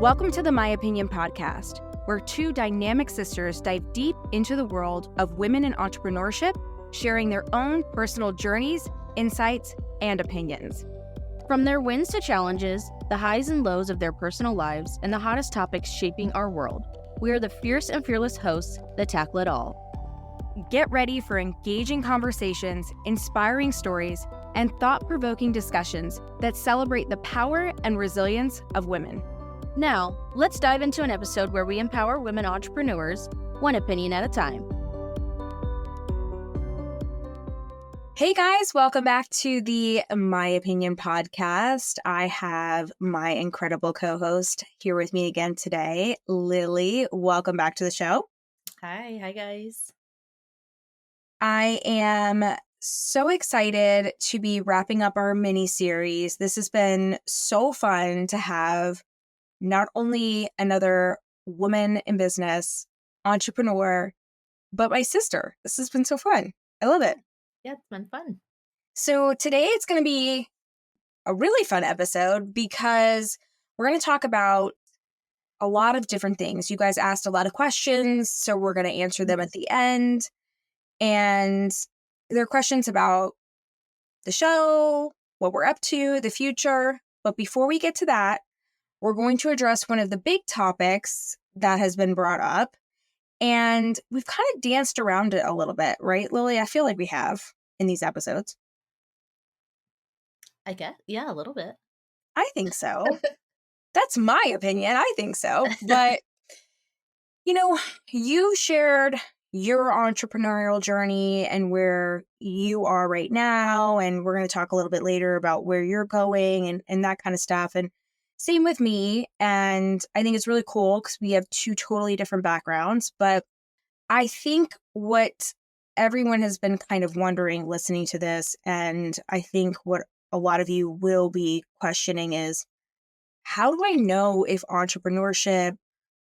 Welcome to the My Opinion podcast, where two dynamic sisters dive deep into the world of women in entrepreneurship, sharing their own personal journeys, insights, and opinions. From their wins to challenges, the highs and lows of their personal lives, and the hottest topics shaping our world, we are the fierce and fearless hosts that tackle it all. Get ready for engaging conversations, inspiring stories, and thought-provoking discussions that celebrate the power and resilience of women. Now, let's dive into an episode where we empower women entrepreneurs, one opinion at a time. Hey guys, welcome back to the My Opinion podcast. I have my incredible co-host here with me again today, Lily. Welcome back to the show. Hi guys. I am so excited to be wrapping up our mini series. This has been so fun to have not only another woman in business, entrepreneur, but my sister. This has been so fun. I love it. Yeah, it's been fun. So today it's going to be a really fun episode because we're going to talk about a lot of different things. You guys asked a lot of questions, so we're going to answer them at the end. And there are questions about the show, what we're up to, the future. But before we get to that, we're going to address one of the big topics that has been brought up. And we've kind of danced around it a little bit, right, Lily? I feel like we have in these episodes. I guess. Yeah, a little bit. I think so. That's my opinion. I think so. But, you shared your entrepreneurial journey and where you are right now. And we're going to talk a little bit later about where you're going and that kind of stuff. And same with me. And I think it's really cool because we have two totally different backgrounds. But I think what everyone has been kind of wondering listening to this, and I think what a lot of you will be questioning is, how do I know if entrepreneurship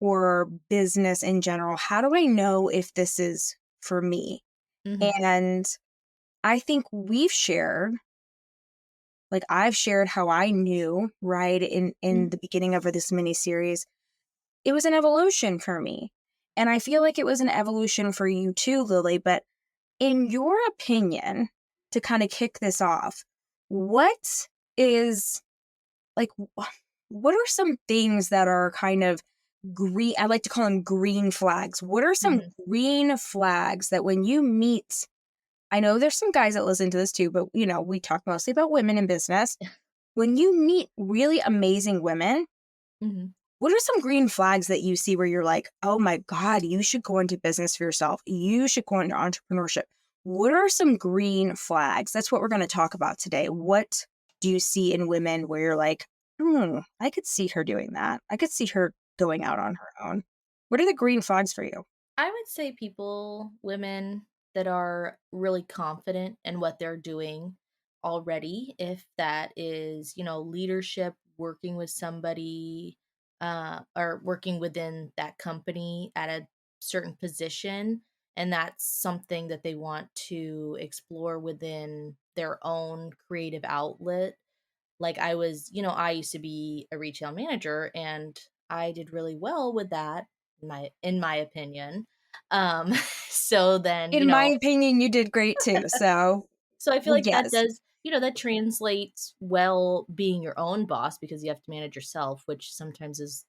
or business in general, how do I know if this is for me? Mm-hmm. And I think I've shared how I knew, right, in the beginning of this mini series, it was an evolution for me. And I feel like it was an evolution for you too, Lily. But in your opinion, to kind of kick this off, what are some things that are kind of green? I like to call them green flags. What are some green flags that when you meet, I know there's some guys that listen to this too, but we talk mostly about women in business. When you meet really amazing women, what are some green flags that you see where you're like, oh my God, you should go into business for yourself. You should go into entrepreneurship. What are some green flags? That's what we're going to talk about today. What do you see in women where you're like, I could see her doing that. I could see her going out on her own. What are the green flags for you? I would say women that are really confident in what they're doing already, if that is, leadership, working with somebody, or working within that company at a certain position, and that's something that they want to explore within their own creative outlet. Like I used to be a retail manager, and I did really well with that, in my opinion. So then, In my opinion, you did great too. So so I feel like that yes. does, that translates well being your own boss, because you have to manage yourself, which sometimes is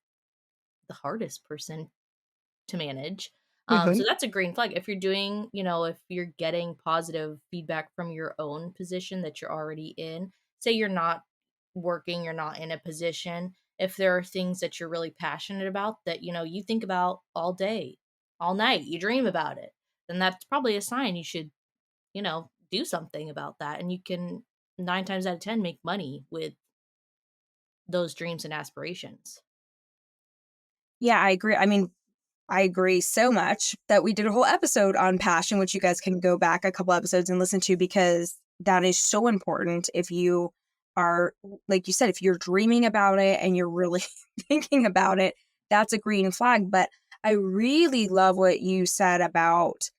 the hardest person to manage. So that's a green flag. If you're doing, if you're getting positive feedback from your own position that you're already in, say you're not working, you're not in a position, if there are things that you're really passionate about that, you think about all day, all night, you dream about it, then that's probably a sign you should, do something about that. And you can 9 times out of 10 make money with those dreams and aspirations. Yeah, I agree. I mean, I agree so much that we did a whole episode on passion, which you guys can go back a couple episodes and listen to, because that is so important. If you are, like you said, if you're dreaming about it and you're really thinking about it, that's a green flag. But I really love what you said about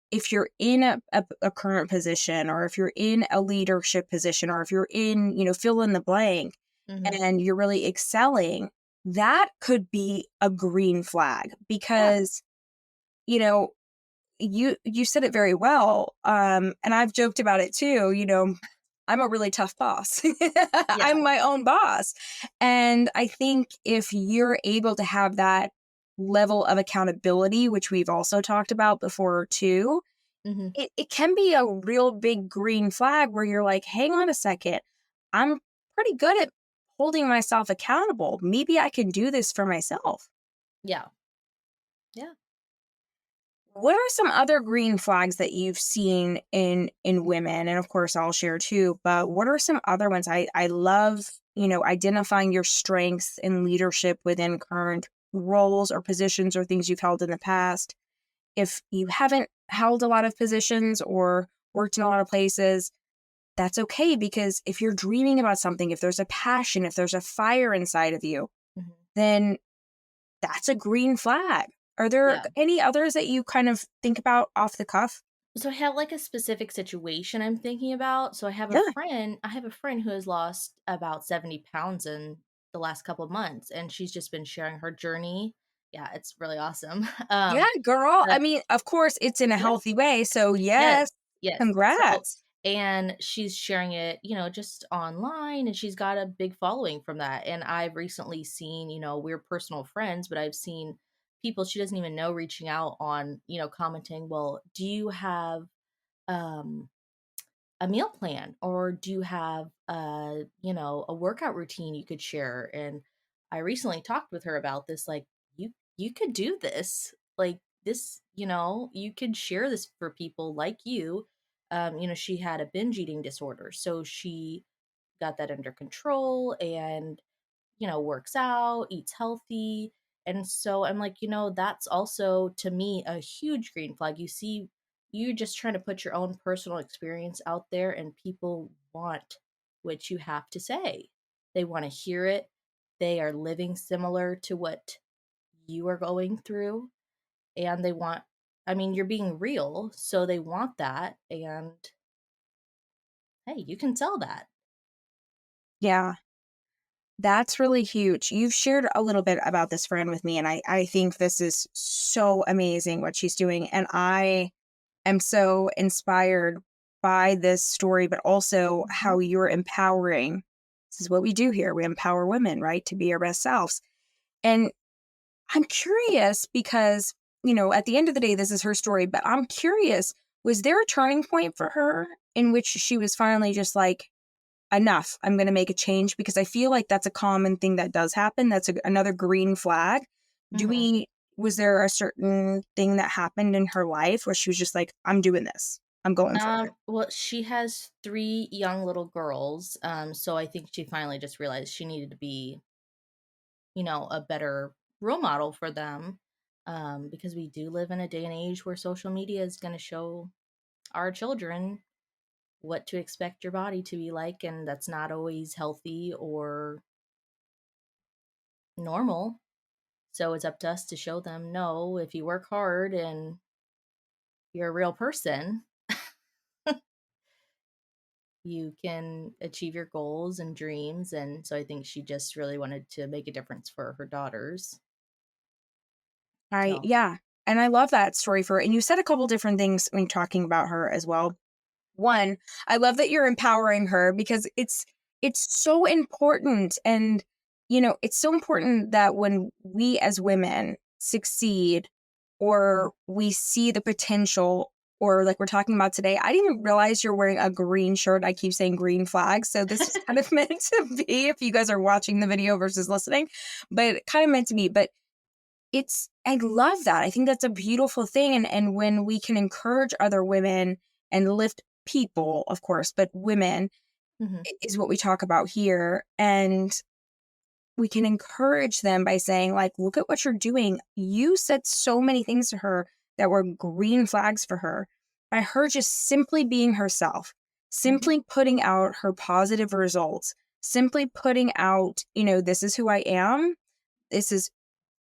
if you're in a current position, or if you're in a leadership position, or if you're in, fill in the blank, and you're really excelling, that could be a green flag Yeah. because, you know, you said it very well. And I've joked about it too, I'm a really tough boss. Yeah. I'm my own boss. And I think if you're able to have that level of accountability, which we've also talked about before too, Hmm. it can be a real big green flag where you're like, hang on a second, I'm pretty good at holding myself accountable. Maybe I can do this for myself. Yeah. Yeah. What are some other green flags that you've seen in women? And of course, I'll share too. But what are some other ones? I love identifying your strengths in leadership within current roles or positions or things you've held in the past. If you haven't held a lot of positions or worked in a lot of places, that's okay because if you're dreaming about something, if there's a passion, if there's a fire inside of you, Hmm. then that's a green flag. Are there Yeah. any others that you kind of think about off the cuff? So I have like a specific situation I'm thinking about. So Yeah. I have a friend who has lost about 70 pounds in the last couple of months, and she's just been sharing her journey. Yeah, it's really awesome. Yeah, girl. I But mean, of course, it's in a yeah, healthy way. So, yes, yes, yes. So, congrats. and she's sharing it, just online, and she's got a big following from that. And I've recently seen, we're personal friends, but I've seen people she doesn't even know reaching out on, commenting, well, do you have um a meal plan, or do you have a workout routine you could share? And I recently talked with her about this, like, you could do this, like, this, you could share this for people like you. She had a binge eating disorder, so she got that under control, and works out, eats healthy. And so I'm like, that's also to me a huge green flag. You see, you just trying to put your own personal experience out there, and people want what you have to say. They want to hear it. They are living similar to what you are going through, and they want, I mean, you're being real, so they want that. And hey, you can sell that. Yeah, that's really huge. You've shared a little bit about this friend with me, and I think this is so amazing what she's doing. And I am so inspired by this story, but also Mhm. how you're empowering. This is what we do here. We empower women, right, to be our best selves. And I'm curious because, at the end of the day, this is her story, but I'm curious, was there a turning point for her in which she was finally just like, enough, I'm going to make a change? Because I feel like that's a common thing that does happen. That's another green flag. Mhm. Was there a certain thing that happened in her life where she was just like, I'm doing this, I'm going for it? Well, she has 3 young little girls, so I think she finally just realized she needed to be, a better role model for them, because we do live in a day and age where social media is gonna show our children what to expect your body to be like, and that's not always healthy or normal. So it's up to us to show them, no, if you work hard and you're a real person, you can achieve your goals and dreams. And so I think she just really wanted to make a difference for her daughters. So, Yeah. And I love that story for her. And you said a couple different things when talking about her as well. One, I love that you're empowering her because it's so important. And it's so important that when we as women succeed or we see the potential, or like we're talking about today, I didn't even realize you're wearing a green shirt. I keep saying green flag. So this is kind of meant to be if you guys are watching the video versus listening, but kind of meant to be. But I love that. I think that's a beautiful thing. And when we can encourage other women and lift people, of course, but women mhm, is what we talk about here. And we can encourage them by saying, like, look at what you're doing. You said so many things to her that were green flags for her. By her just simply being herself, mhm, simply putting out her positive results, simply putting out, this is who I am. This is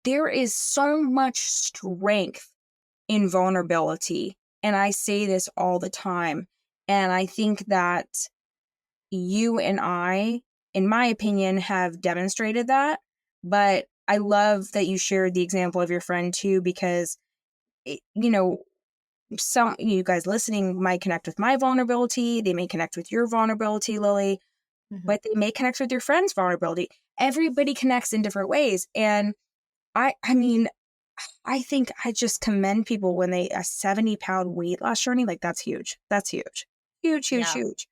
There is so much strength in vulnerability. And I say this all the time. And I think that you and I, in my opinion, have demonstrated that. But I love that you shared the example of your friend too, because you know, some you guys listening might connect with my vulnerability. They may connect with your vulnerability, Lily, Mhm. but they may connect with your friend's vulnerability. Everybody connects in different ways. And I mean, I think I just commend people when they a 70-pound weight loss journey, like that's huge. That's huge. Huge, huge, Yeah. huge.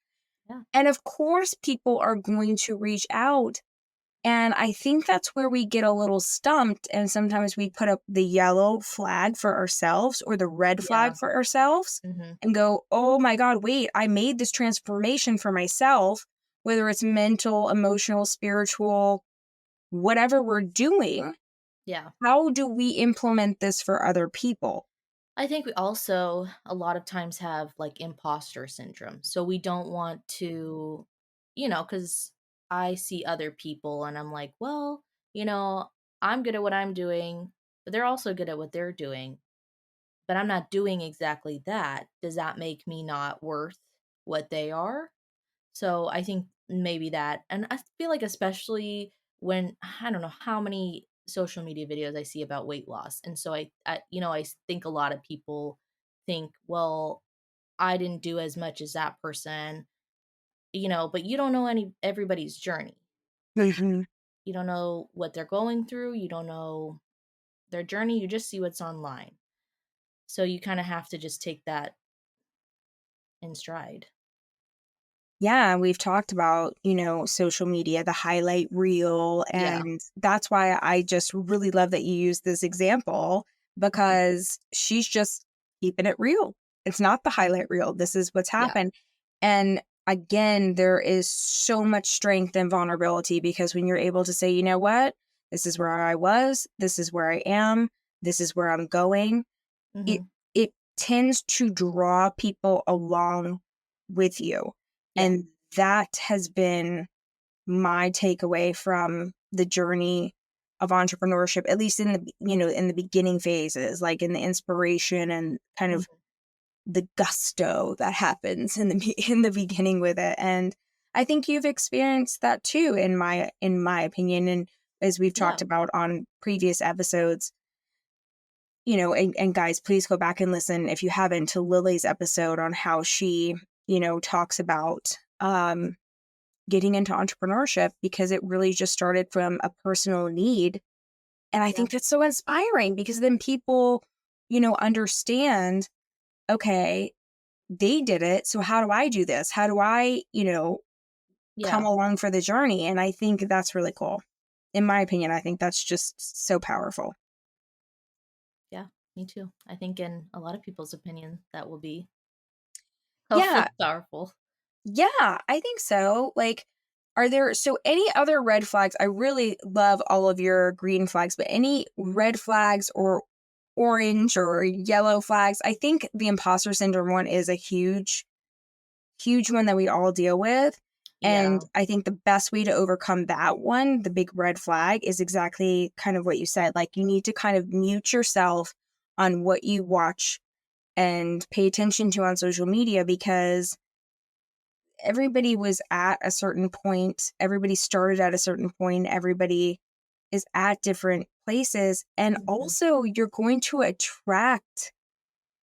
Yeah. And of course, people are going to reach out. And I think that's where we get a little stumped. And sometimes we put up the yellow flag for ourselves or the red Yeah. flag for ourselves Mhm. and go, oh my God, wait, I made this transformation for myself, whether it's mental, emotional, spiritual, whatever we're doing. Yeah. How do we implement this for other people? I think we also a lot of times have like imposter syndrome. So we don't want to, because I see other people and I'm like, well, I'm good at what I'm doing, but they're also good at what they're doing, but I'm not doing exactly that. Does that make me not worth what they are? So I think maybe that, and I feel like especially when I don't know how many social media videos I see about weight loss, and so I think a lot of people think, well, I didn't do as much as that person, but you don't know everybody's journey. Mhm. You don't know what they're going through. You don't know their journey. You just see what's online. So you kind of have to just take that in stride. Yeah, we've talked about, social media, the highlight reel. Yeah. And that's why I just really love that you use this example Mhm. because she's just keeping it real. It's not the highlight reel. This is what's Yeah. happened. And again, there is so much strength and vulnerability because when you're able to say, you know what, this is where I was, this is where I am, this is where I'm going, it Hmm. it tends to draw people along with you. Yeah. And that has been my takeaway from the journey of entrepreneurship, at least in the beginning phases, like in the inspiration and kind of Hmm. the gusto that happens in in the beginning with it. And I think you've experienced that too, in my opinion. And as we've talked Yeah. about on previous episodes, and guys, please go back and listen if you haven't to Lily's episode on how she, talks about getting into entrepreneurship because it really just started from a personal need. And I Yeah. think that's so inspiring because then people, understand, okay, they did it. So how do I do this? How do I, come Yeah. along for the journey? And I think that's really cool. In my opinion, I think that's just so powerful. Yeah, me too. I think in a lot of people's opinion, that will be hopefully Yeah. powerful. Yeah, I think so. Like, are there any other red flags? I really love all of your green flags, but any red flags or orange or yellow flags? I think the imposter syndrome one is a huge, huge one that we all deal with. And Yeah. I think the best way to overcome that one, the big red flag, is exactly kind of what you said. Like, you need to kind of mute yourself on what you watch and pay attention to on social media because everybody was at a certain point. Everybody started at a certain point. Everybody is at different places. And Mhm. also, you're going to attract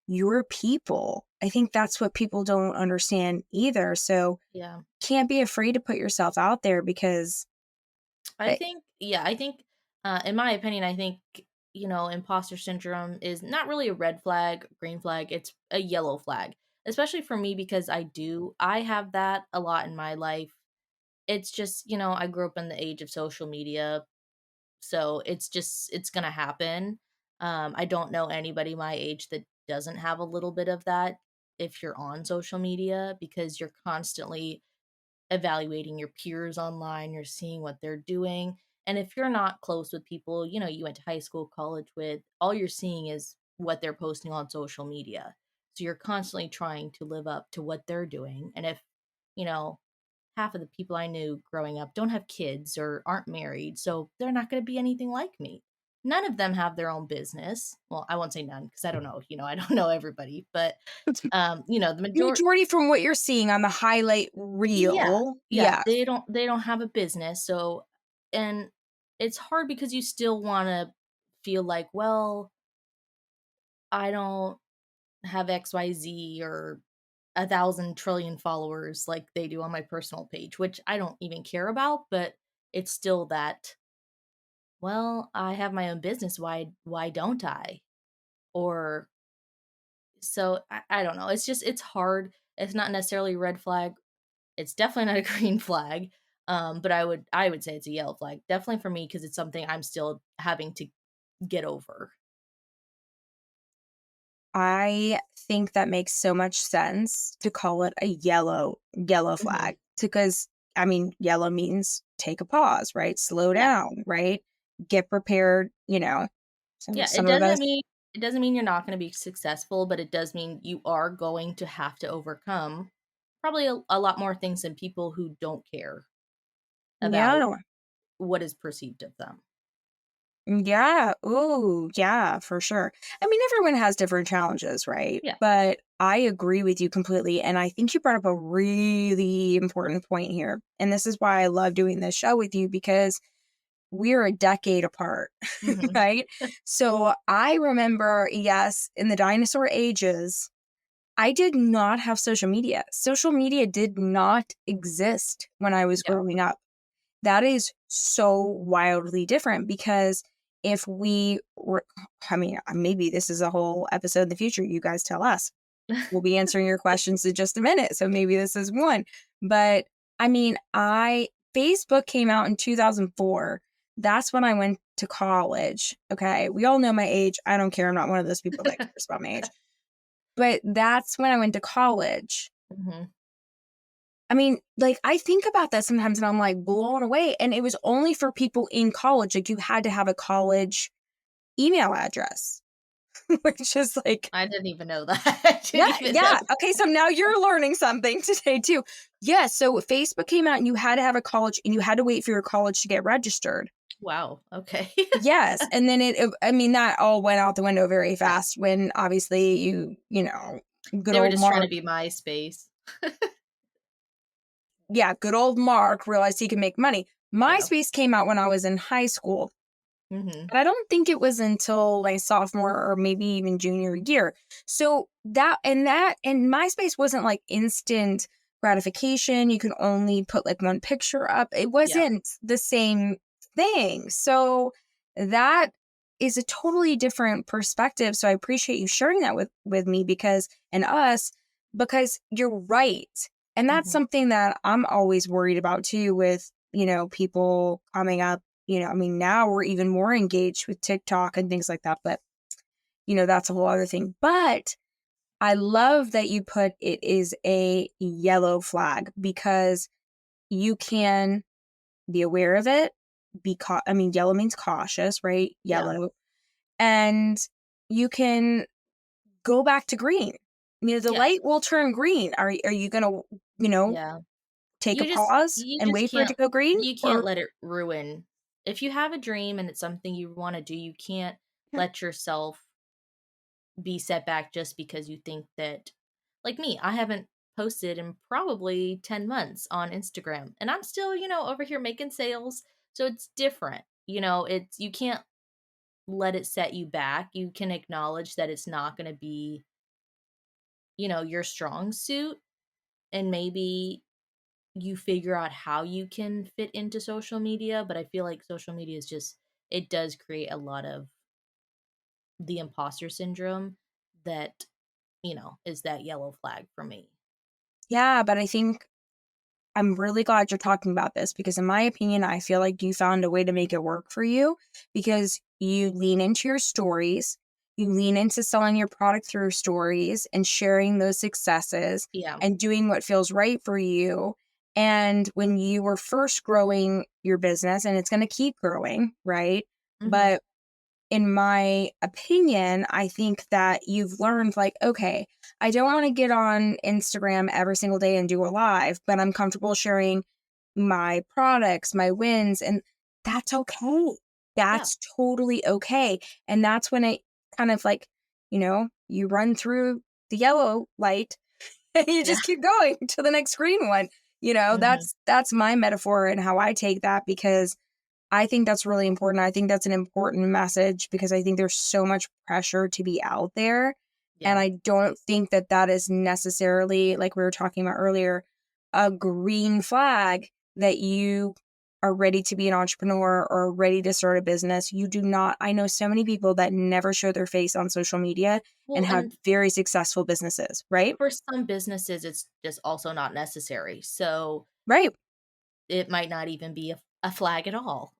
your people. I think that's what people don't understand either. So, Yeah. can't be afraid to put yourself out there because, I uh, think, yeah, I think, in my opinion, I think, imposter syndrome is not really a red flag, green flag, it's a yellow flag, especially for me because I have that a lot in my life. It's just, I grew up in the age of social media. So it's gonna happen. I don't know anybody my age that doesn't have a little bit of that if you're on social media because you're constantly evaluating your peers online, you're seeing what they're doing. And if you're not close with people, you went to high school, college with, all you're seeing is what they're posting on social media. So you're constantly trying to live up to what they're doing. And if, you know, half of the people I knew growing up don't have kids or aren't married, so they're not going to be anything like me. None of them have their own business. Well, I won't say none because I don't know, I don't know everybody, but the majority. majority from what you're seeing on the highlight Yeah. reel. Yeah, Yeah. they don't have a business, so and it's hard because you still want to feel like, well, I don't have XYZ or 1,000 trillion followers like they do on my personal page, which I don't even care about, but it's still that, well, I have my own business. Why don't I? Or so I don't know. It's just it's hard. It's not necessarily a red flag. It's definitely not a green flag. But I would say it's a yellow flag. Definitely for me because it's something I'm still having to get over. I think that makes so much sense to call it a yellow Hmm. flag because I mean, yellow means take a pause, right? Slow Yeah. down, right? Get prepared, Yeah, some of us. it doesn't mean you're not going to be successful, but it does mean you are going to have to overcome probably a lot more things than people who don't care about Yeah. what is perceived of them. Yeah. Ooh, yeah, for sure. I mean, everyone has different challenges, right? Yeah. But I agree with you completely. And I think you brought up a really important point here. And this is why I love doing this show with you because we're a decade apart, Hmm. right? So I remember, yes, in the dinosaur ages, I did not have social media. Social media did not exist when I was Yeah. growing up. That is so wildly different because if we were, I mean, maybe this is a whole episode in the future. You guys tell us. We'll be answering your questions in just a minute. So maybe this is one. But I mean, Facebook came out in 2004. That's when I went to college. Okay. We all know my age. I don't care. I'm not one of those people that cares about my age. But that's when I went to college. Hmm. I mean, like, I think about that sometimes and I'm like blown away. And it was only for people in college. Like, you had to have a college email address, which is like, I didn't even know that. I yeah, didn't even know. yeah. Okay, so now you're learning something today too. Yeah, so Facebook came out and you had to have a college and you had to wait for your college to get registered. Wow. Okay. Yes, and then I mean, that all went out the window very Yeah. fast when obviously good They were old just trying to Mark, be MySpace. yeah, good old Mark realized he could make money. Yeah. MySpace came out when I was in high school. Hmm. But I don't think it was until my sophomore or maybe even junior year. So and MySpace wasn't like instant gratification. You could only put like one picture up. It Yeah. wasn't the same thing. So that is a totally different perspective. So I appreciate you sharing that with me and us because you're right. And that's Hmm. something that I'm always worried about too with, people coming up. I mean, now we're even more engaged with TikTok and things like that, but that's a whole other thing. But I love that you put it is a yellow flag because you can be aware of it. I mean, yellow means cautious, right? Yeah. Yellow. And you can go back to green. The Yeah. light will turn green. Are you going to, Yeah. take a pause You and just wait for it to go green? you can't Or let it ruin. If you have a dream and it's something you want to do, you can't let yourself be set back just because you think that, like me, I haven't posted in probably 10 months on Instagram and I'm still, over here making sales. So it's different. It's you can't let it set you back. You can acknowledge that it's not going to be, your strong suit, and maybe you figure out how you can fit into social media, but I feel like social media is just it does create a lot of the imposter syndrome that, is that yellow flag for me. yeah, but I think I'm really glad you're talking about this because, in my opinion, I feel like you found a way to make it work for you because you lean into your stories, you lean into selling your product through stories and sharing those successes Yeah. and doing what feels right for you. And when you were first growing your business, and it's going to keep growing, right? Mhm. But in my opinion, I think that you've learned like, okay, I don't want to get on Instagram every single day and do a live, but I'm comfortable sharing my products, my wins, and that's okay. Yeah. That's totally okay. And that's when it kind of like, you run through the yellow light and you Yeah. just keep going to the next green one. Mhm. That's my metaphor and how I take that because I think that's really important. I think that's an important message because I think there's so much pressure to be out there. And Yeah. I don't think that that is necessarily, like we were talking about earlier, a green flag that you are ready to be an entrepreneur or ready to start a business. You do not. I know so many people that never show their face on social media and Well, have and very successful businesses, right? for some businesses, it's just also not necessary. So Right. it might not even be a flag at all.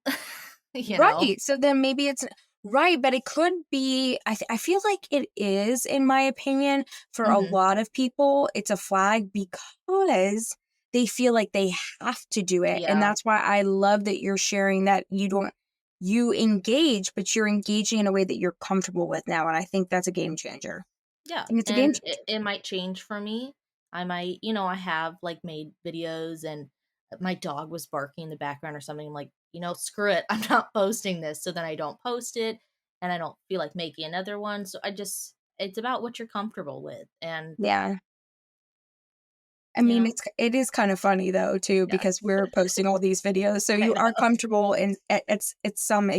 You know? Right. So then maybe it's right, but it could be. I feel like it is, in my opinion, for a Mhm. lot of people, it's a flag because they feel like they have to do it. And Yeah. that's why I love that you're sharing that you engage, but you're engaging in a way that you're comfortable with now. And I think that's a game changer. Yeah, I think it's a game and changer. it might change for me. I might, I have like made videos and my dog was barking in the background or something. I'm like, screw it. I'm not posting this. So then I don't post it and I don't feel like making another one. So it's about what you're comfortable with. And, Yeah. I you mean, know, it is kind of funny though too because yes, we're posting all these videos, so I you are know. comfortable in it's some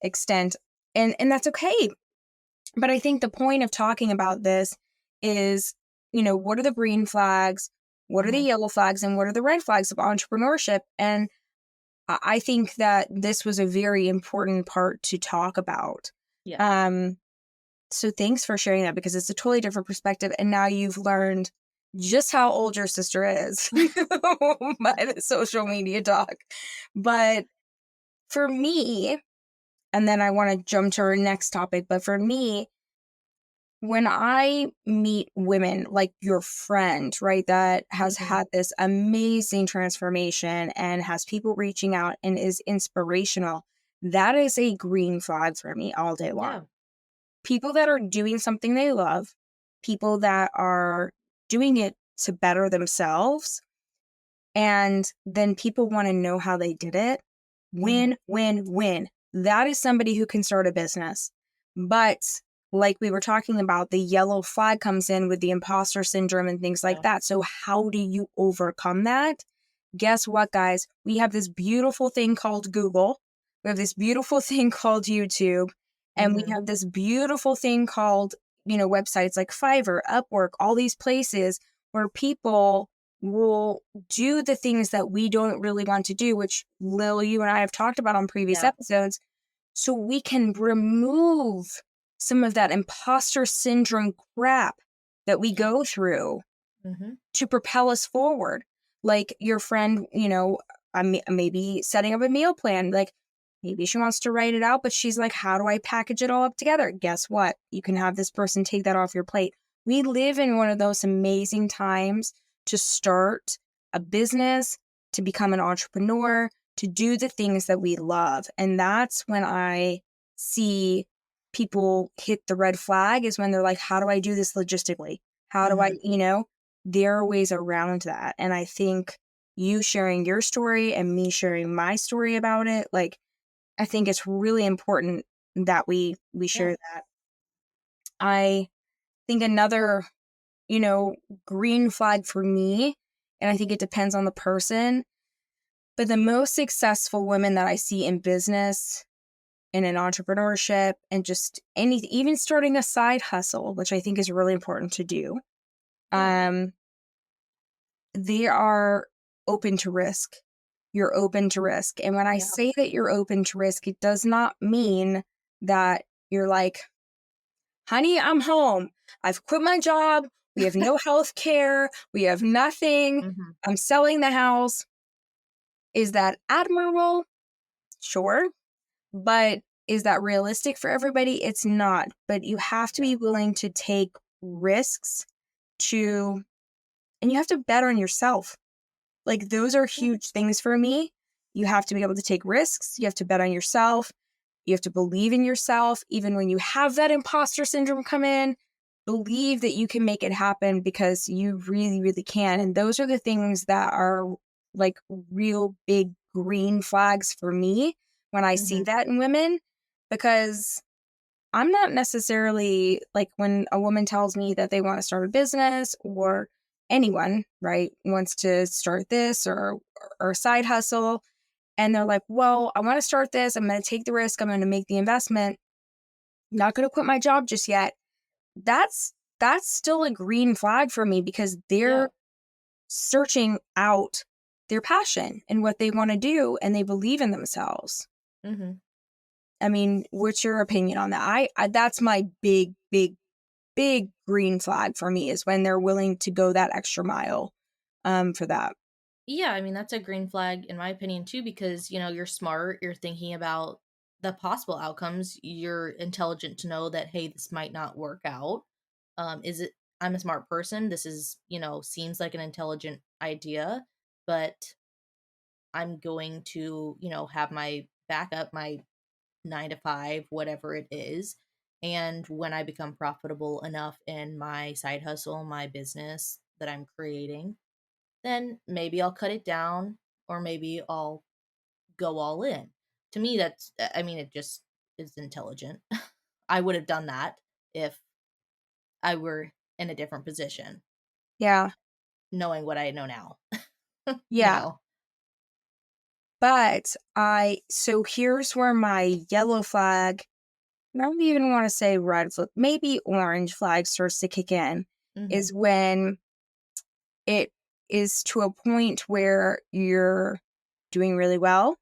extent, and that's okay. But I think the point of talking about this is, what are the green flags, what are the Hmm. yellow flags, and what are the red flags of entrepreneurship? And I think that this was a very important part to talk about. Yeah. Um, so thanks for sharing that because it's a totally different perspective. And now you've learned just how old your sister is by the social media talk. But for me, and then I want to jump to our next topic, but for me, when I meet women like your friend, right, that has Hmm. had this amazing transformation and has people reaching out and is inspirational, that is a green flag for me all day long. Yeah. People that are doing something they love, people that are doing it to better themselves, and then people want to know how they did it. Hmm. Win, win, win. That is somebody who can start a business. But like we were talking about, the yellow flag comes in with the imposter syndrome and things like Yeah. that. So, how do you overcome that? Guess what, guys? We have this beautiful thing called Google. We have this beautiful thing called YouTube. And we Hmm. have this beautiful thing called, websites like Fiverr, Upwork, all these places where people will do the things that we don't really want to do, which Lil, you and I have talked about on previous Yeah. episodes. So we can remove some of that imposter syndrome crap that we Yeah. go through Hmm. to propel us forward. Like your friend, maybe setting up a meal plan. Like maybe she wants to write it out, but she's like, how do I package it all up together? Guess what? You can have this person take that off your plate. We live in one of those amazing times to start a business, to become an entrepreneur, to do the things that we love. And that's when I see people hit the red flag is when they're like, how do I do this logistically? How do I, Hmm. there are ways around that. And I think you sharing your story and me sharing my story about it, like, I think it's really important that we Yeah. share that. I think another, you know, green flag for me, and I think it depends on the person, but the most successful women that I see in business and in entrepreneurship and just even starting a side hustle, which I think is really important to do. Yeah. Um, they are open to risk. You're open to risk. And when I Yeah. say that you're open to risk, it does not mean that you're like, honey, I'm home. I've quit my job. We have no health care. We have nothing. Hmm. I'm selling the house. Is that admirable? Sure. But is that realistic for everybody? It's not. But you have to Yeah. be willing to take risks to, and you have to bet on yourself. Like, those are Yeah. huge things for me. You have to be able to take risks. You have to bet on yourself. You have to believe in yourself. Even when you have that imposter syndrome come in, believe that you can make it happen because you really, really can. And those are the things that are like real big green flags for me when I see Hmm. that in women, because I'm not necessarily like when a woman tells me that they want to start a business or anyone, right, wants to start this or a side hustle. and they're like, well, I want to start this. I'm going to take the risk. I'm going to make the investment. Not going to quit my job just yet. That's still a green flag for me because Yeah. they're searching out their passion and what they want to do, and they believe in themselves. Mhm. I mean, what's your opinion on that? I that's my big, big, big green flag for me is when they're willing to go that extra mile for that. Yeah, I mean, that's a green flag in my opinion too, because, you're smart, you're thinking about the possible outcomes, you're intelligent to know that, hey, this might not work out. Is it, I'm a smart person. This is, seems like an intelligent idea, but I'm going to, have my backup, my 9 to 5, whatever it is. And when I become profitable enough in my side hustle, my business that I'm creating, then maybe I'll cut it down or maybe I'll go all in. To me, I mean, it just is intelligent. I would have done that if I were in a different position, Yeah. knowing what I know now, you Yeah. know? But so here's where my yellow flag, I don't even want to say red flag, maybe orange flag starts to kick in, Hmm. is when it is to a point where you're doing really well.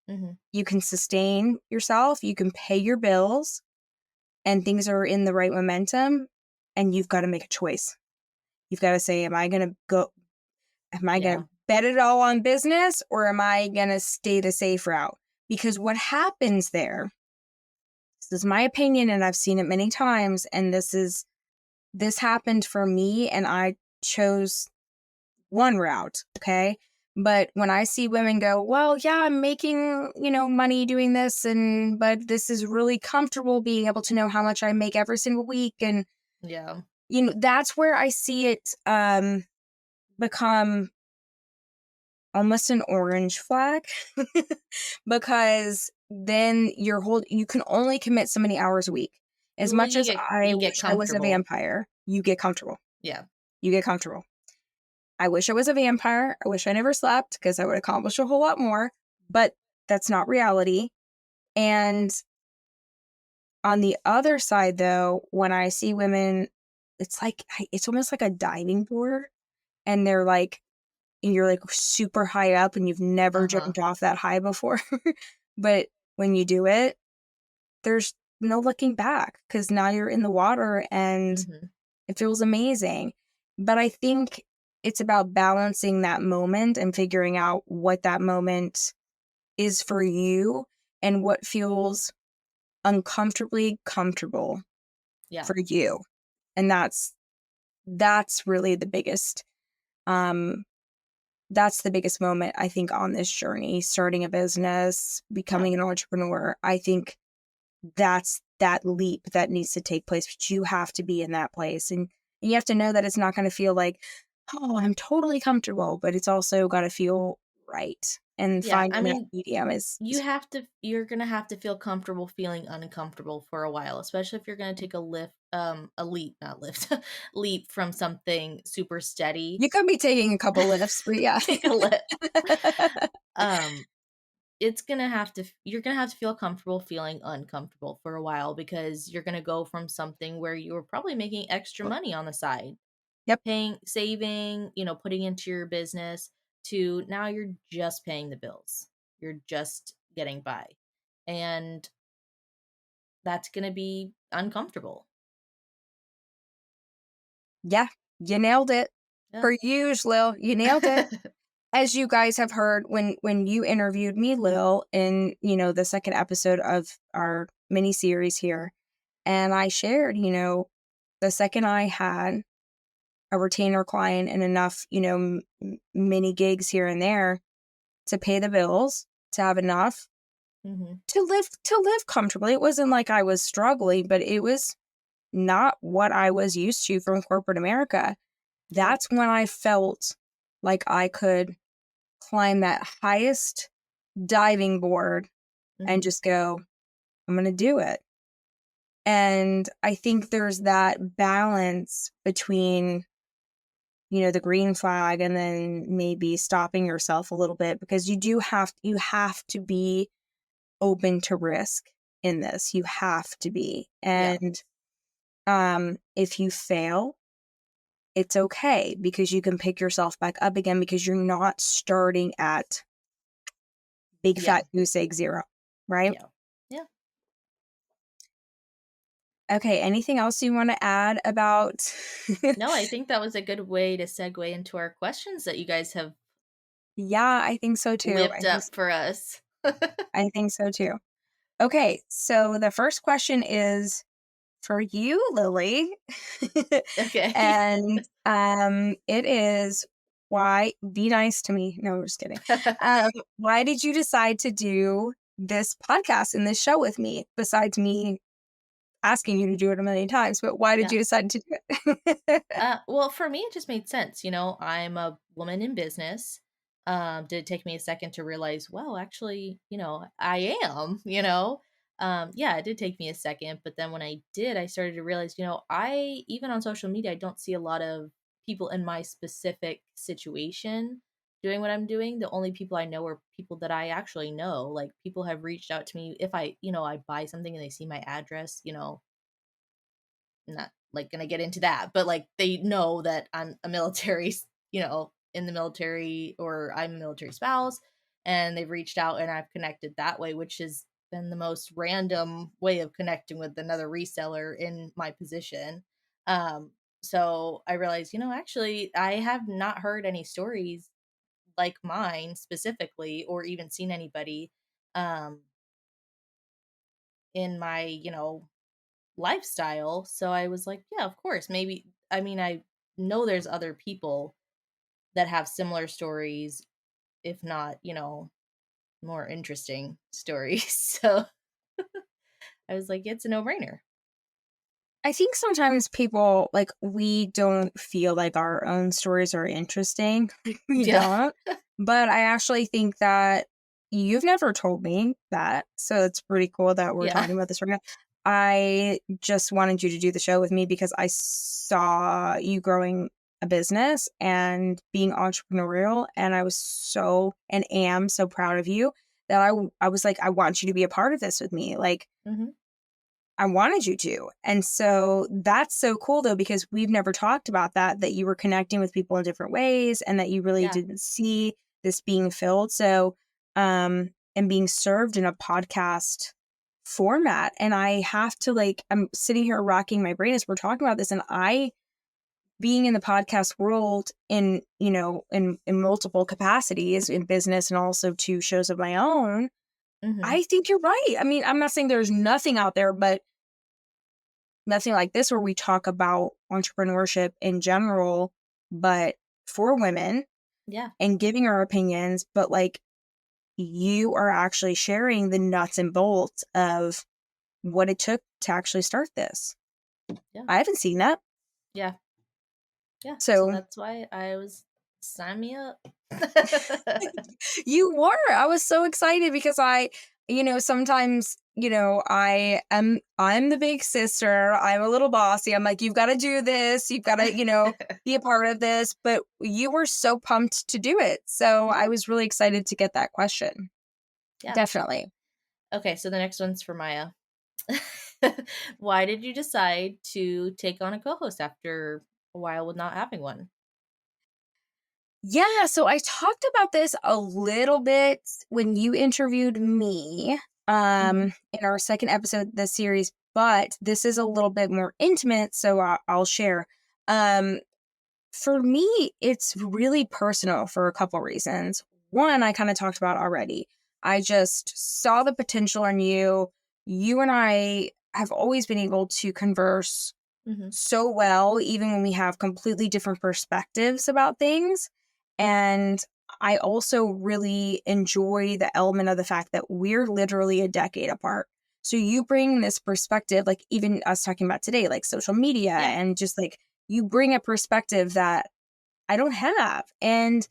Hmm. You can sustain yourself, you can pay your bills, and things are in the right momentum. And you've got to make a choice. You've got to say, am I going Yeah. to bet it all on business or am I going to stay the safe route? Because what happens there, this is my opinion and I've seen it many times, and this happened for me and I chose one route, okay? But when I see women go, well, yeah, I'm making, money doing this, but this is really comfortable being able to know how much I make every single week. And, Yeah. that's where I see it become almost an orange flag because then you can only commit so many hours a week. As Well, much you as get I you get wish I was a comfortable. vampire, you get comfortable. Yeah. You get comfortable. I wish I was a vampire. I wish I never slept because I would accomplish a whole lot more, but that's not reality. And on the other side, though, when I see women, it's almost like a diving board, and you're like super high up and you've never Uh-huh. jumped off that high before. But when you do it, there's no looking back because now you're in the water and Hmm. it feels amazing. But I think it's about balancing that moment and figuring out what that moment is for you and what feels uncomfortably comfortable Yeah. for you. And that's really the biggest um that's the biggest moment I think on this journey, starting a business, Yeah. becoming an entrepreneur. I think that's that leap that needs to take place, but you have to be in that place, and you have to know that it's not going to feel like, oh, I'm totally comfortable, but it's also got to feel right. And Yeah. I finding that mean, medium is you're gonna have to feel comfortable feeling uncomfortable for a while, especially if you're gonna take a leap, not lift, leap from something super steady. you could be taking a couple lifts, but yeah. Take a lift. Um, it's gonna have to you're gonna have to feel comfortable feeling uncomfortable for a while because you're gonna go from something where you were probably making extra money on the side, Yep. paying, saving, putting into your business, to now you're just paying the bills. You're just getting by. And that's going to be uncomfortable. Yeah, you nailed it. Yeah. For you, Lil, you nailed it. As you guys have heard when you interviewed me, Lil, in the second episode of our mini series here, and I shared, the second I had a retainer client and enough, mini gigs here and there to pay the bills, to have enough Hmm. to live comfortably. It wasn't like I was struggling, but it was not what I was used to from corporate America. Yep. That's when I felt like I could climb that highest diving board and Hmm. just go, I'm going to do it. And I think there's that balance between the green flag and then maybe stopping yourself a little bit, because you have to be open to risk in this. You have to be. Yeah. And if you fail, it's okay, because you can pick yourself back up again, because you're not starting at big Yeah. fat goose egg zero, right? Yeah. Yeah. Okay, anything else you want to add about No, I think that was a good way to segue into our questions that you guys have Yeah, I think so too. whipped up for us. I think so too. Okay, so the first question is for you, Lily. Okay. And it is, why be nice to me. No, I'm just kidding. Why did you decide to do this podcast and this show with me, besides me asking you to do it a million times? But why did Yeah. you decide to do it? Well, for me, it just made sense. I'm a woman in business. Did it take me a second to realize, well, actually, I am, yeah, it did take me a second. But then when I did, I started to realize, even on social media, I don't see a lot of people in my specific situation doing what I'm doing. The only people I know are people that I actually know. Like, people have reached out to me if I buy something and they see my address, not like gonna get into that, but like they know that I'm a military, in the military, or I'm a military spouse, and they've reached out and I've connected that way, which has been the most random way of connecting with another reseller in my position. Um, so I realized, actually, I have not heard any stories like mine specifically, or even seen anybody um, in my, lifestyle. So I was like, yeah, of course. Maybe, I mean, I know there's other people that have similar stories, if not, more interesting stories. So I was like, it's a no brainer. I think sometimes people, like, we don't feel like our own stories are interesting. We Yeah. don't. But I actually think that you've never told me that. So it's pretty cool that we're Yeah. talking about this right now. I just wanted you to do the show with me because I saw you growing a business and being entrepreneurial. And I was so, and am so proud of you that I was like, I want you to be a part of this with me. Like, Hmm. I wanted you to. And so that's so cool though, because we've never talked about that you were connecting with people in different ways and that you really Yeah. didn't see this being filled. So, and being served in a podcast format. And I have to, like, I'm sitting here racking my brain as we're talking about this. And being in the podcast world in multiple capacities in business and also 2 shows of my own, Hmm. I think you're right. I mean, I'm not saying there's nothing out there, but nothing like this where we talk about entrepreneurship in general, but for women Yeah. and giving our opinions, but like you are actually sharing the nuts and bolts of what it took to actually start this. Yeah. I haven't seen that. Yeah. Yeah. So So that's why I was, sign me up. you were. I was so excited because sometimes, I'm the big sister. I'm a little bossy. I'm like, you've got to do this. You've got to, be a part of this. But you were so pumped to do it. So I Yeah. was really excited to get that question. Yeah. Definitely. Okay. So the next one's for Maya. Why did you decide to take on a co-host after a while with not having one? Yeah, so I talked about this a little bit when you interviewed me Hmm. in our second episode of the series, but this is a little bit more intimate, so I'll share. Um, for me, it's really personal for a couple reasons. One, I kind of talked about already. I just saw the potential in you. You and I have always been able to converse Hmm. so well, even when we have completely different perspectives about things. And I also really enjoy the element of the fact that we're literally a decade apart. So you bring this perspective, like even us talking about today, like social media, Yeah. and just like you bring a perspective that I don't have. And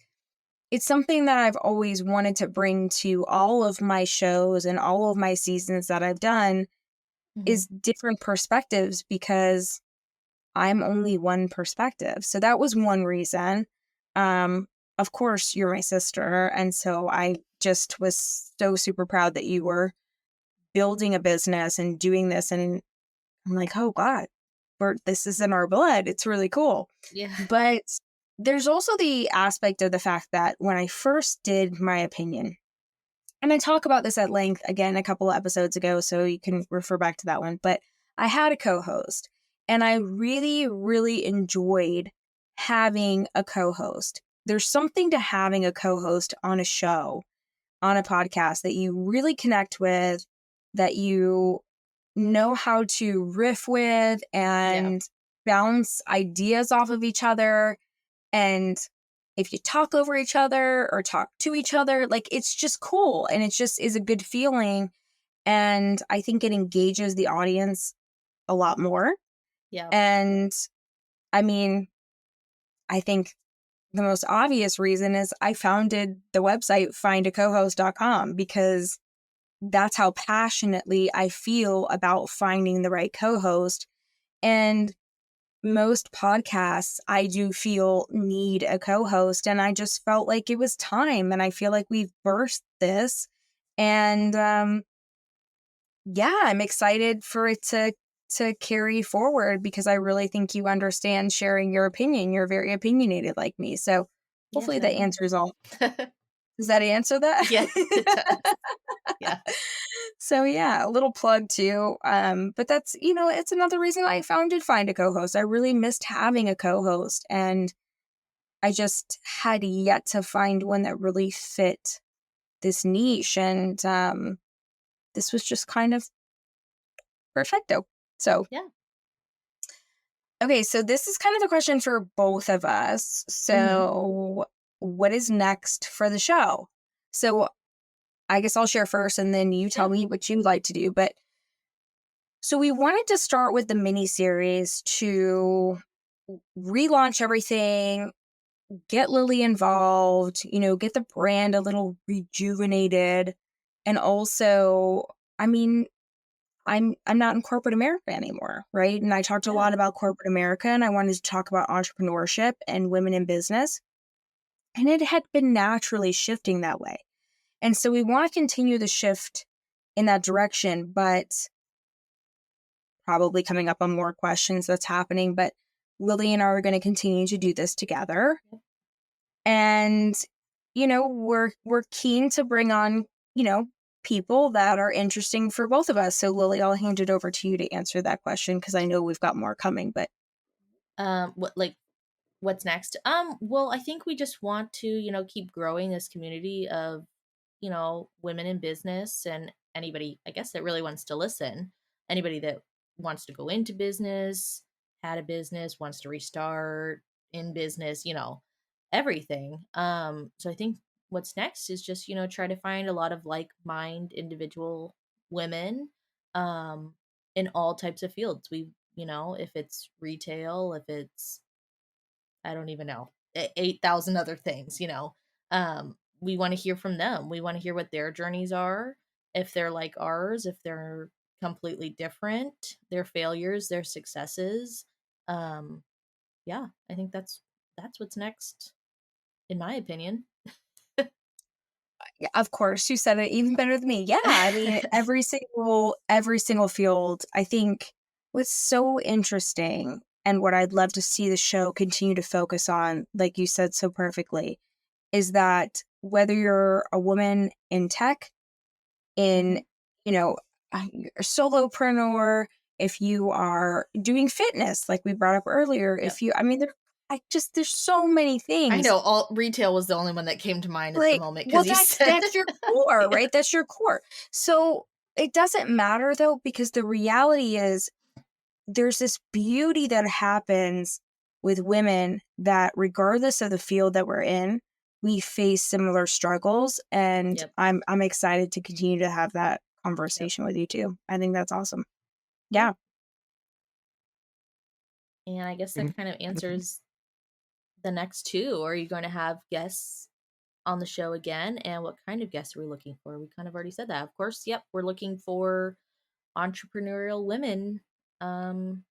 it's something that I've always wanted to bring to all of my shows and all of my seasons that I've done Hmm. is different perspectives, because I'm only one perspective. So that was one reason. Of course, you're my sister. And so I just was so super proud that you were building a business and doing this. And I'm like, oh God, this is in our blood. It's really cool. Yeah. But there's also the aspect of the fact that when I first did my opinion, and I talk about this at length again a couple of episodes ago, so you can refer back to that one. But I had a co-host, and I really, really enjoyed having a co-host. There's something to having a co-host on a show, on a podcast that you really connect with, that you know how to riff with Yeah. and bounce ideas off of each other. And if you talk over each other or talk to each other, like it's just cool and it just is a good feeling. And I think it engages the audience a lot more. Yeah. And I mean, I think the most obvious reason is I founded the website findacohost.com because that's how passionately I feel about finding the right co-host. And most podcasts, I do feel need a co-host, and I just felt like it was time. And I feel like we've birthed this, and yeah, I'm excited for it to carry forward because I really think you understand sharing your opinion. You're very opinionated like me, so Yeah, hopefully that thanks. answers all. Does that answer that? Yes, it does. Yeah. So yeah, a little plug too. But that's, it's another reason I founded Find a Co-host. I really missed having a co-host, and I just had yet to find one that really fit this niche. And this was just kind of perfecto. So, Yeah. okay, so this is kind of a question for both of us. Mhm. So, what is next for the show? So, I guess I'll share first and then you tell Yeah. me what you'd like to do. But so we wanted to start with the mini series to relaunch everything, get Lily involved, get the brand a little rejuvenated. And also, I mean, I'm not in corporate America anymore, right? And I talked a Yeah. lot about corporate America, and I wanted to talk about entrepreneurship and women in business. And it had been naturally shifting that way. And so we want to continue the shift in that direction, but probably coming up on more questions that's happening. But Lily and I are going to continue to do this together. And, we're keen to bring on, people that are interesting for both of us. So Lily, I'll hand it over to you to answer that question because I know we've got more coming, but What's next? Well, I think we just want to, keep growing this community of, women in business and anybody, I guess, that really wants to listen. Anybody that wants to go into business, had a business, wants to restart in business, everything. So I think what's next is just, try to find a lot of like-mind individual women um in all types of fields. If it's retail, if it's I don't even know, 8,000 other things, we want to hear from them. We want to hear what their journeys are, if they're like ours, if they're completely different, their failures, their successes. Um, yeah, I think that's what's next, in my opinion. yeah, of course, you said it even better than me. Yeah, I mean, every single field, I think what's so interesting and what I'd love to see the show continue to focus on, like you said so perfectly, is that whether you're a woman in tech, in, Mhm. you know, you're a solopreneur, if you are doing fitness, like we brought up earlier, Yep. there's so many I things. know all retail was the only one that came to mind at the Like, moment well, because you that's said that's your core, yeah. right? That's your core. So it doesn't matter though, because the reality is there's this beauty that happens with women that regardless of the field that we're in, we face similar struggles. And Yep. I'm excited to continue to have that Yep. conversation with you too. I think that's awesome. Yep. Yeah. And I guess Mhm. that kind of answers the next two. Are you going to have guests on the show again? And what kind of guests are we looking for? We kind of already said that. Of course, yep, we're looking for entrepreneurial women. Um,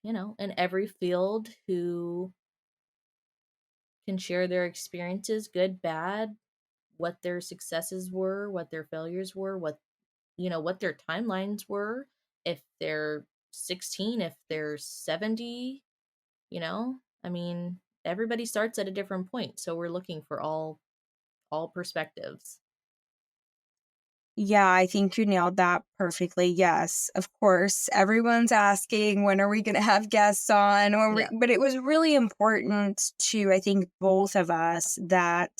in every field who can share their experiences, good, bad, what their successes were, what their failures were, what their timelines were, if they're 16, if they're 70, you know? I mean, everybody starts at a different point, so we're looking for all perspectives. Yeah, I think you nailed that perfectly. Yes, of course. Everyone's asking, when are we going to have guests on? Yeah. But it was really important to, I think, both of us that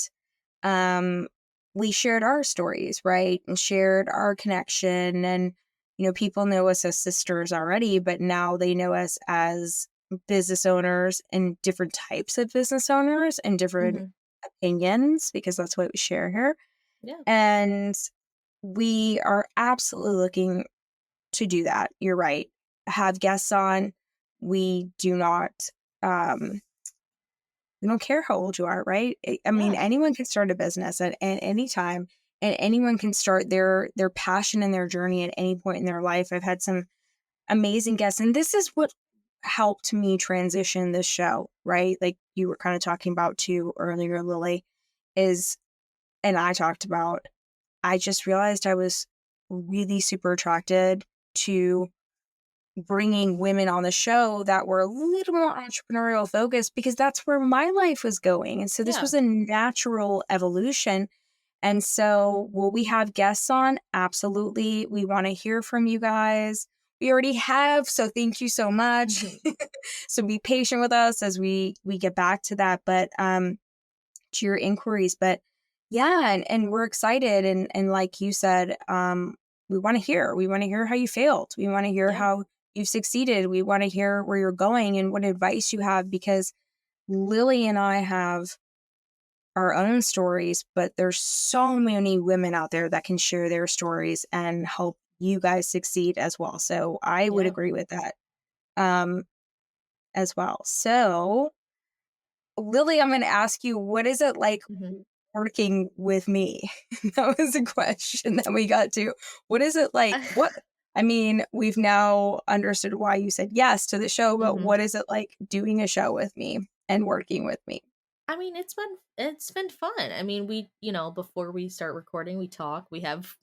um, we shared our stories, right? And shared our connection. And, people know us as sisters already, but now they know us as business owners and different types of business owners and different Mhm. opinions, because that's what we share here. Yeah. And we are absolutely looking to do that. You're right. Have guests on. We do not, um, we don't care how old you are, right? I mean, Yeah. anyone can start a business at any time, and anyone can start their passion and their journey at any point in their life. I've had some amazing guests, and this is what helped me transition this show, right? Like you were kind of talking about too earlier, Lily, is, and I talked about, I just realized I was really super attracted to bringing women on the show that were a little more entrepreneurial focused, because that's where my life was going. And so this Yeah. was a natural evolution. And so, will we have guests on? Absolutely. We want to hear from you guys. We already have, so thank you so much. Mhm. So be patient with us as we get back to that. But to your inquiries. But yeah, and we're excited, and like you said, we want to hear. We want to hear how you failed. We want to hear Yeah. how you've succeeded. We want to hear where you're going and what advice you have, because Lily and I have our own stories, but there's so many women out there that can share their stories and help you guys succeed as well. So I would Yeah. agree with that um as well. So Lily, I'm going to ask you, what is it like Mhm. working with me? That was a question that we got to. What is it like? I mean, we've now understood why you said yes to the show, but Mhm. what is it like doing a show with me and working with me? I mean, it's been fun. I mean, before we start recording, we talk, we have,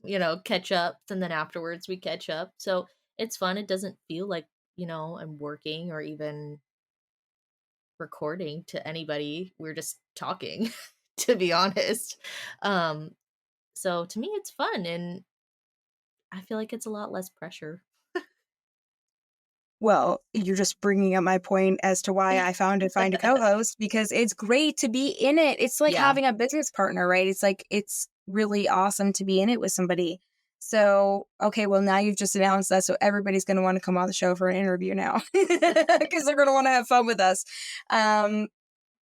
catch ups, and then afterwards we catch up. So it's fun. It doesn't feel like, I'm working or even recording to anybody. We're just talking, to be honest. Um, so to me it's fun, and I feel like it's a lot less pressure. Well, you're just bringing up my point as to why I found to find a co-host, because it's great to be in it. It's like Yeah. having a business partner, right? It's like, it's really awesome to be in it with somebody. So, okay, well, now you've just announced that. So everybody's going to want to come on the show for an interview now, because they're going to want to have fun with us. Um,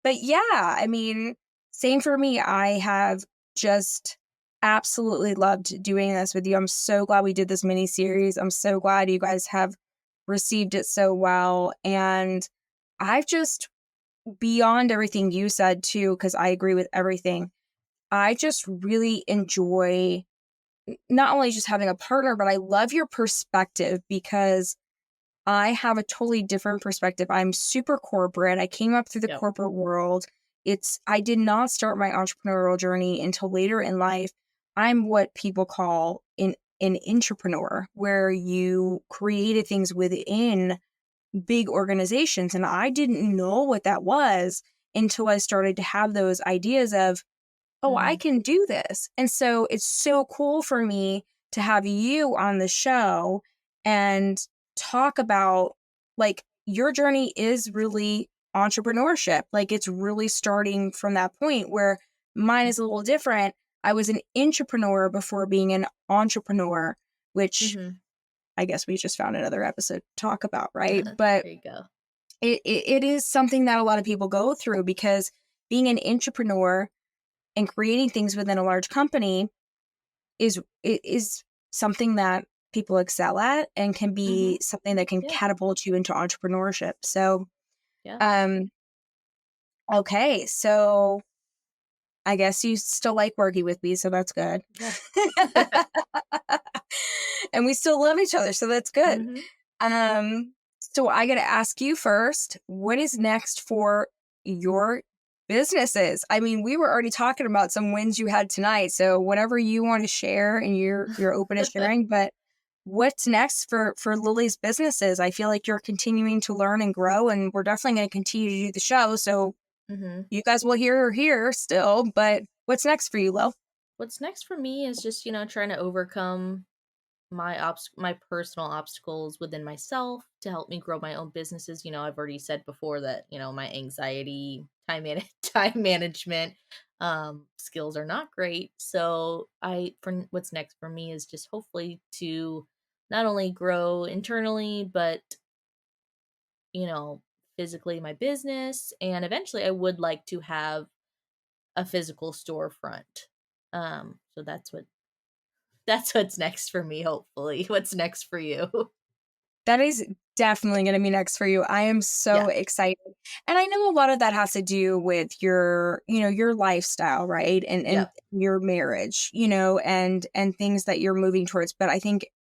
but yeah, I mean, same for me. I have just absolutely loved doing this with you. I'm so glad we did this mini series. I'm so glad you guys have received it so well. And I've just, beyond everything you said too, because I agree with everything, I just really enjoy not only just having a partner, but I love your perspective, because I have a totally different perspective. I'm super corporate. I came up through the Yep. corporate world. I did not start my entrepreneurial journey until later in life. I'm what people call an entrepreneur, where you created things within big organizations. And I didn't know what that was until I started to have those ideas of, oh, I Mhm. can do this. And so it's so cool for me to have you on the show and talk about, like, your journey is really entrepreneurship. Like, it's really starting from that point, where mine is a little different. I was an entrepreneur before being an entrepreneur, which Mhm. I guess we just found another episode to talk about, right? But There you go. it is something that a lot of people go through, because being an entrepreneur and creating things within a large company is something that people excel at, and can be Mhm. something that can Yeah. catapult you into entrepreneurship. So, Yeah. um, okay, so I guess you still like working with me, so that's good. Yeah. And we still love each other, so that's good. Mhm. Um, So I got to ask you first, what is next for your businesses? I mean, we were already talking about some wins you had tonight. So whatever you want to share and you're open to sharing, but what's next for Lily's businesses? I feel like you're continuing to learn and grow, and we're definitely going to continue to do the show. So Hmm. you guys will hear here still, but what's next for you, Lil? What's next for me is just, trying to overcome my personal obstacles within myself to help me grow my own businesses. I've already said before that, my anxiety, time management skills are not great. So for what's next for me is just hopefully to not only grow internally, but you know, physically my business, and eventually I would like to have a physical storefront. So that's what's next for me, hopefully. What's next for you? That is definitely going to be next for you. I am so Yeah. excited. And I know a lot of that has to do with your lifestyle, right? And Yeah. your marriage, and things that you're moving towards. But I think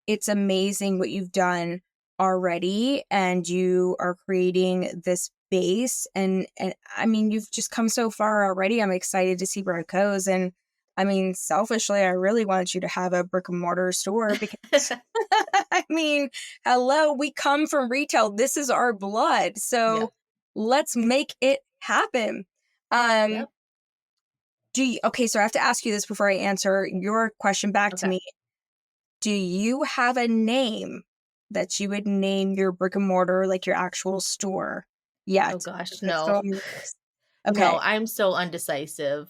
it's amazing what you've done already, and you are creating this base, and I mean, you've just come so far already. I'm excited to see where it goes. And I mean, selfishly, I really want you to have a brick and mortar store because I mean, hello, we come from retail. This is our blood. Yeah. So let's make it happen. Um, Yep. okay, so I have to ask you this before I answer your question back to Okay. me. Do you have a name that you would name your brick and mortar, like your actual store Oh yet? gosh, Is that still no. on your list? No, Okay. I'm so undecisive.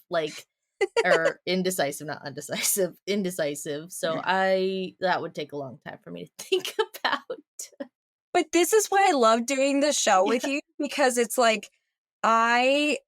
Or indecisive, not undecisive, indecisive. So that would take a long time for me to think about. But this is why I love doing the show with Yeah. you, because it's like, I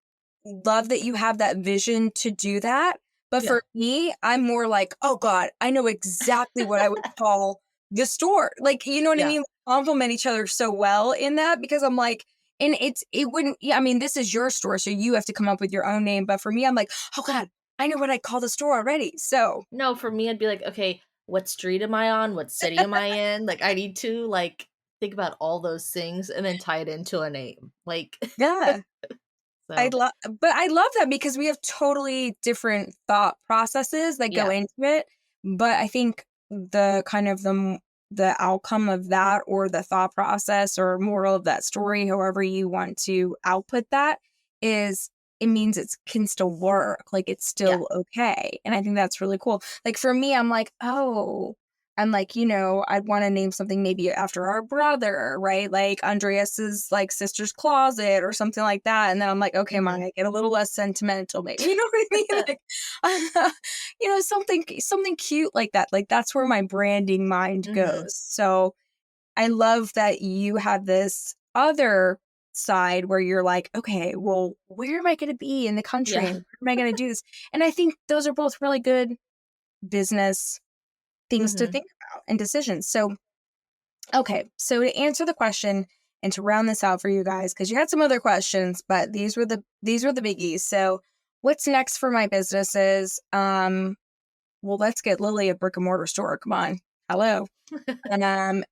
love that you have that vision to do that. But Yeah. for me, I'm more like, oh God, I know exactly what I would call the store. Like, you know what I Yeah. mean? Complement each other so well in that, because I'm like, and it wouldn't, yeah, I mean, this is your store, so you have to come up with your own name. But for me, I'm like, oh God, I know what I call the store already. So No, for me, I'd be like, okay, what street am I on? What city am I in? I need to think about all those things and then tie it into a name. yeah. I So love, but I love that because we have totally different thought processes that go yeah, into it. But I think the kind of the outcome of that, or the thought process or moral of that story, however you want to output that, is it means it can still work. Like, it's yeah, still okay. And I think that's really cool. Like, for me, I'm like, oh, I'm like, I'd want to name something maybe after our brother, right? Like Andreas's like sister's closet or something like that. And then I'm like, okay, hmm mine, I get a little less sentimental, maybe. You know what I mean? Like, something cute like that. Like, that's where my branding mind hmm goes. So I love that you have this other side where you're like, okay, well, where am I going to be in the country, yeah, and where am I going to do this? And I think those are both really good business things to hmm think about and decisions. So, okay, so to answer the question and to round this out for you guys, because you had some other questions, but these were the biggies. So, what's next for my businesses? Well, let's get Lily a brick and mortar store. Come on, hello, and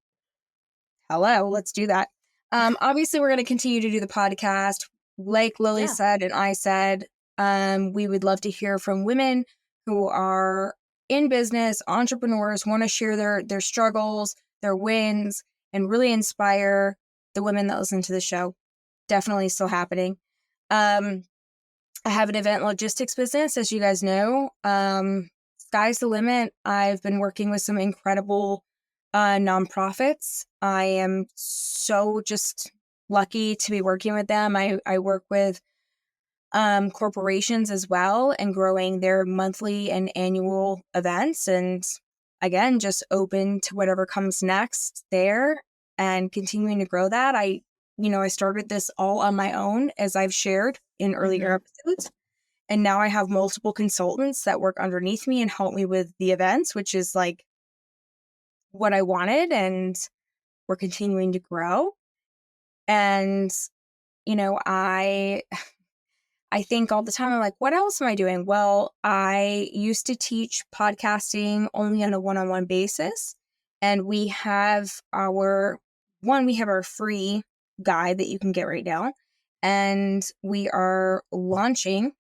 hello, let's do that. Obviously, we're going to continue to do the podcast. Like Lily yeah, said, and I said, we would love to hear from women who are in business, entrepreneurs, want to share their struggles, their wins, and really inspire the women that listen to the show. Definitely still happening. Um, I have an event logistics business, as you guys know. Sky's the limit. I've been working with some incredible nonprofits. I am so just lucky to be working with them. I work with corporations as well, and growing their monthly and annual events. And again, just open to whatever comes next there, and continuing to grow that. I started this all on my own, as I've shared in earlier hmm episodes. And now I have multiple consultants that work underneath me and help me with the events, which is like what I wanted. And we're continuing to grow. And, you know, I I think all the time, I'm like, what else am I doing? Well, I used to teach podcasting only on a one-on-one basis. And we have our one, we have our free guide that you can get right now. And we are launching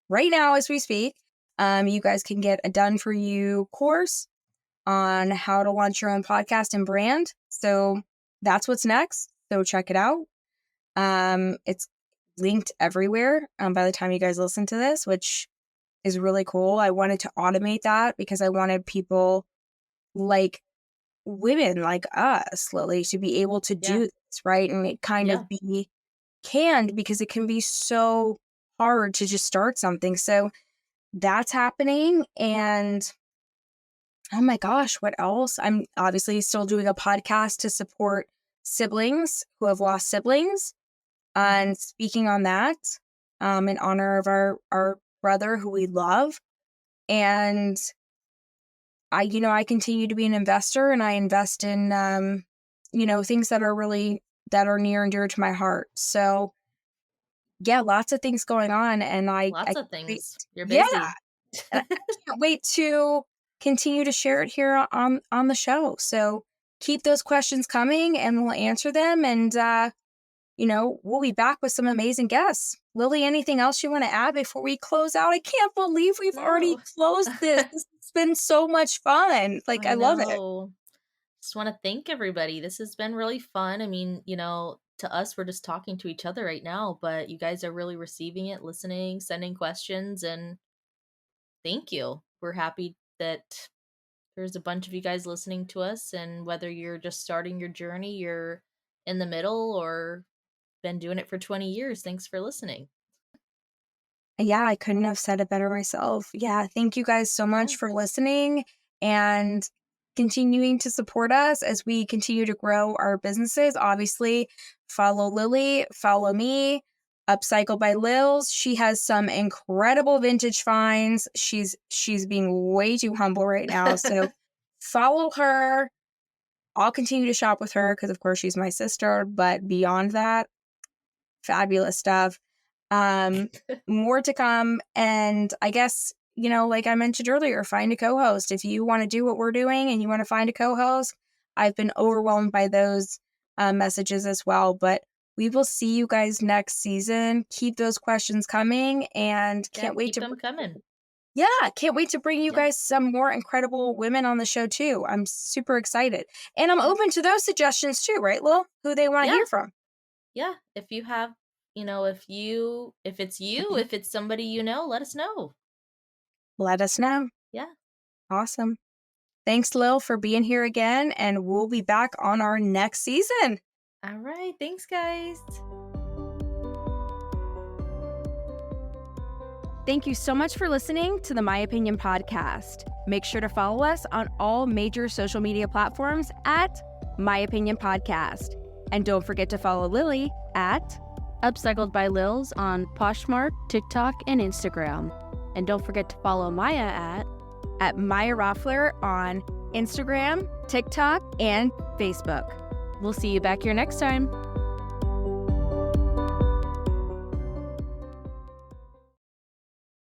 right now as we speak. You guys can get a done for you course on how to launch your own podcast and brand. So that's what's next. So check it out. It's linked everywhere by the time you guys listen to this, which is really cool. I wanted to automate that because I wanted people like women like us, Lily, to be able to do this, right? And it kind of be canned because it can be so hard to just start something. So that's happening. And oh my gosh, what else? I'm obviously still doing a podcast to support siblings who have lost siblings and speaking on that in honor of our brother who we love. And I continue to be an investor, and I invest in, things that are near and dear to my heart. So yeah, lots of things going on. And Lots of things. You're busy. Yeah. I can't wait to continue to share it here on the show. So keep those questions coming and we'll answer them. And, we'll be back with some amazing guests. Lily, anything else you want to add before we close out? I can't believe we've already closed this. This has been so much fun. I love it. Just want to thank everybody. This has been really fun. I mean, to us, we're just talking to each other right now, but you guys are really receiving it, listening, sending questions, and thank you. We're happy that there's a bunch of you guys listening to us, and whether you're just starting your journey, you're in the middle, or been doing it for 20 years, thanks for listening. Yeah, I couldn't have said it better myself. Yeah, thank you guys so much for listening and continuing to support us as we continue to grow our businesses. Obviously, follow Lily, follow me, Upcycle by Lils. She has some incredible vintage finds. She's being way too humble right now. So follow her. I'll continue to shop with her because, of course, she's my sister. But beyond that, fabulous stuff. More to come. And I guess, like I mentioned earlier, find a co-host. If you want to do what we're doing and you want to find a co-host, I've been overwhelmed by those messages as well. But we will see you guys next season. Keep those questions coming and can't wait to them coming. Yeah, can't wait to bring you guys some more incredible women on the show too. I'm super excited. And I'm open to those suggestions too, right, Lil? Who they want to hear from. Yeah, if you have if it's you, if it's somebody let us know. Let us know. Yeah. Awesome. Thanks, Lil, for being here again, and we'll be back on our next season. All right. Thanks, guys. Thank you so much for listening to the My Opinion podcast. Make sure to follow us on all major social media platforms at My Opinion Podcast. And don't forget to follow Lily at Upcycled by Lils on Poshmark, TikTok, and Instagram. And don't forget to follow Maya at Maya Roffler on Instagram, TikTok, and Facebook. We'll see you back here next time.